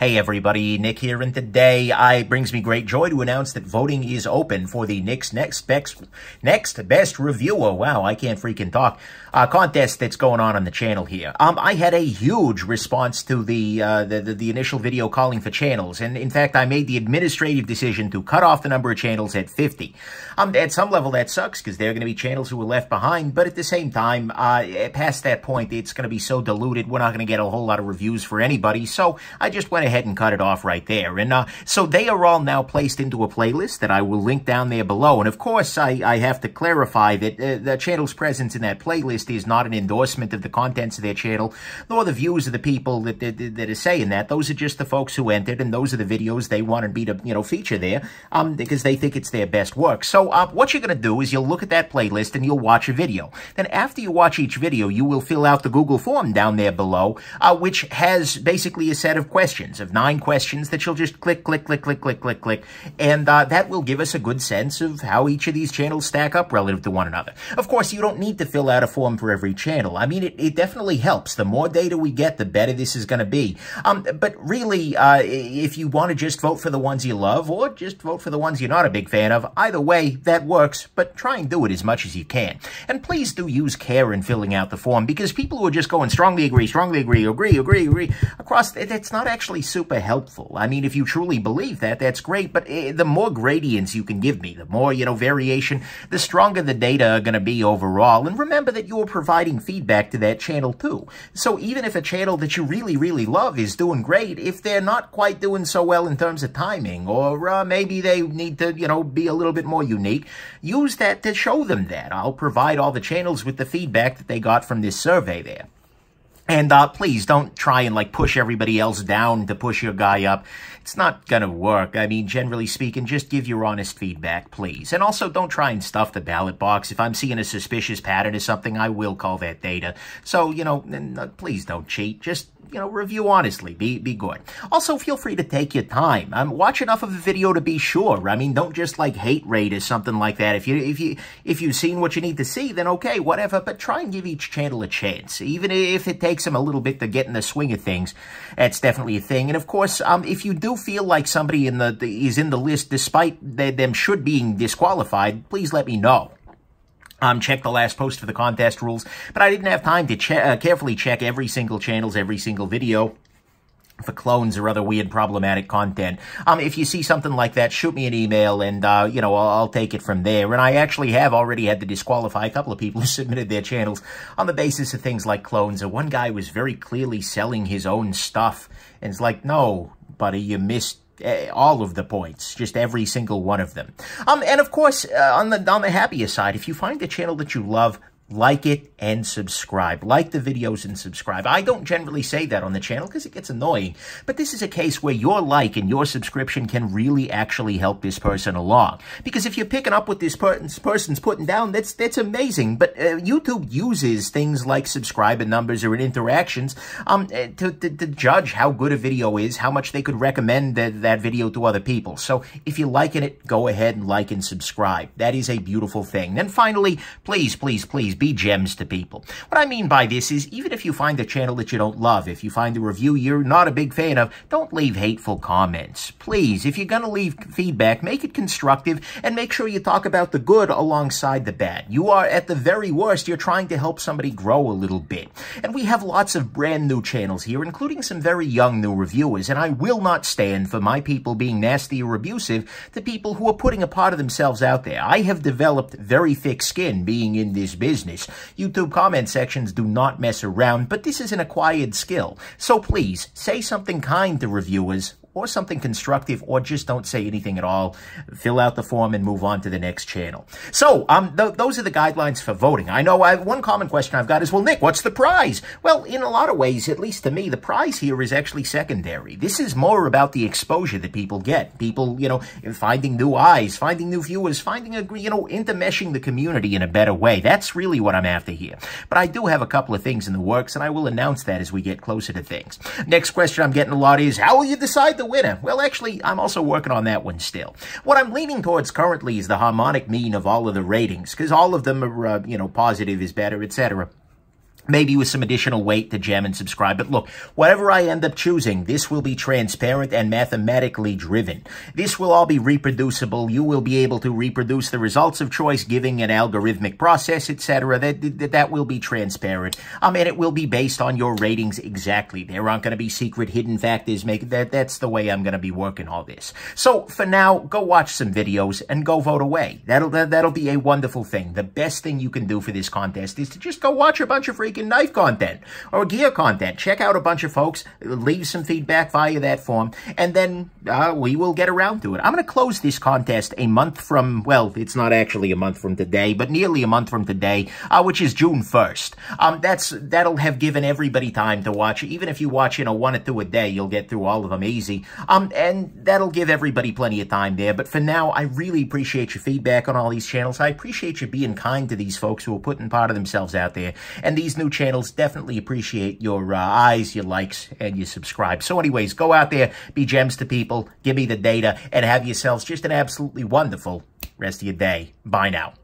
Hey everybody, Nick here, and today it brings me great joy to announce that voting is open for the Nick's Next Best Reviewer. Wow, I can't freaking talk. Contest that's going on the channel here. I had a huge response to the initial video calling for channels, and in fact, I made the administrative decision to cut off the number of channels at 50. At some level, that sucks because there are going to be channels who are left behind, but at the same time, past that point, it's going to be so diluted, we're not going to get a whole lot of reviews for anybody, so I just went ahead and cut it off right there. And so they are all now placed into a playlist that I will link down there below. And of course, I have to clarify that the channel's presence in that playlist is not an endorsement of the contents of their channel, nor the views of the people that are saying that. Those are just the folks who entered, and those are the videos they wanted me to, feature there, because they think it's their best work. So what you're going to do is you'll look at that playlist and you'll watch a video. Then after you watch each video, you will fill out the Google form down there below, which has basically a set of questions, of 9 questions that you'll just click, and that will give us a good sense of how each of these channels stack up relative to one another. Of course, you don't need to fill out a form for every channel. I mean, it definitely helps. The more data we get, the better this is going to be. But really, if you want to just vote for the ones you love, or just vote for the ones you're not a big fan of, either way, that works, but try and do it as much as you can. And please do use care in filling out the form, because people who are just going strongly agree, agree, across, it's not actually super helpful. I mean, if you truly believe that, that's great, but the more gradients you can give me, the more, variation, the stronger the data are going to be overall. And remember that you're providing feedback to that channel too. So even if a channel that you really love is doing great, if they're not quite doing so well in terms of timing, or maybe they need to, be a little bit more unique, use that to show them that. I'll provide all the channels with the feedback that they got from this survey there. And please don't try and push everybody else down to push your guy up. It's not going to work. I mean, generally speaking, just give your honest feedback, please. And also, don't try and stuff the ballot box. If I'm seeing a suspicious pattern or something, I will call that data. So, please don't cheat. Just review honestly. Be good. Also, feel free to take your time. Watch enough of the video to be sure. I mean, don't just hate rate or something like that. If you've seen what you need to see, then okay, whatever. But try and give each channel a chance, even if it takes them a little bit to get in the swing of things. That's definitely a thing. And of course, if you do feel like somebody is in the list despite them should being disqualified, please let me know. Check the last post for the contest rules, but I didn't have time to carefully check every single channel's every single video for clones or other weird problematic content. If you see something like that, shoot me an email and, I'll take it from there. And I actually have already had to disqualify a couple of people who submitted their channels on the basis of things like clones. And one guy was very clearly selling his own stuff. And it's like, no, buddy, you missed all of the points, just every single one of them. And of course, on the happier side, if you find a channel that you love, like it and subscribe. Like the videos and subscribe. I don't generally say that on the channel because it gets annoying, but this is a case where your like and your subscription can really actually help this person along. Because if you're picking up what this person's putting down, that's amazing. But YouTube uses things like subscriber numbers or interactions to judge how good a video is, how much they could recommend that video to other people. So if you're liking it, go ahead and like and subscribe. That is a beautiful thing. And finally, please be gems to people. What I mean by this is, even if you find a channel that you don't love, if you find a review you're not a big fan of, don't leave hateful comments. Please, if you're going to leave feedback, make it constructive and make sure you talk about the good alongside the bad. You are, at the very worst, you're trying to help somebody grow a little bit. And we have lots of brand new channels here, including some very young new reviewers, and I will not stand for my people being nasty or abusive to people who are putting a part of themselves out there. I have developed very thick skin being in this business. YouTube comment sections do not mess around, but this is an acquired skill. So please, say something kind to reviewers, or something constructive, or just don't say anything at all. Fill out the form and move on to the next channel. So, those are the guidelines for voting. I know one common question I've got is, well, Nick, what's the prize? Well, in a lot of ways, at least to me, the prize here is actually secondary. This is more about the exposure that people get. People, finding new eyes, finding new viewers, finding intermeshing the community in a better way. That's really what I'm after here. But I do have a couple of things in the works, and I will announce that as we get closer to things. Next question I'm getting a lot is, how will you decide the winner? Well, actually, I'm also working on that one still. What I'm leaning towards currently is the harmonic mean of all of the ratings, because all of them are, positive is better, etc. maybe with some additional weight to gem and subscribe. But look, whatever I end up choosing, this will be transparent and mathematically driven. This will all be reproducible. You will be able to reproduce the results of choice, giving an algorithmic process, etc. That will be transparent. And it will be based on your ratings exactly. There aren't going to be secret hidden factors. That's the way I'm going to be working all this. So for now, go watch some videos and go vote away. That'll be a wonderful thing. The best thing you can do for this contest is to just go watch a bunch of freaking knife content or gear content. Check out a bunch of folks, leave some feedback via that form, and then we will get around to it. I'm going to close this contest a month from, well, it's not actually a month from today, but nearly a month from today, which is June 1st. That'll have given everybody time to watch. Even if you watch, 1 or 2 a day, you'll get through all of them easy. And that'll give everybody plenty of time there. But for now, I really appreciate your feedback on all these channels. I appreciate you being kind to these folks who are putting part of themselves out there. And these new channels definitely appreciate your eyes, your likes, and your subscribe. So anyways, go out there, be gems to people, give me the data, and have yourselves just an absolutely wonderful rest of your day. Bye now.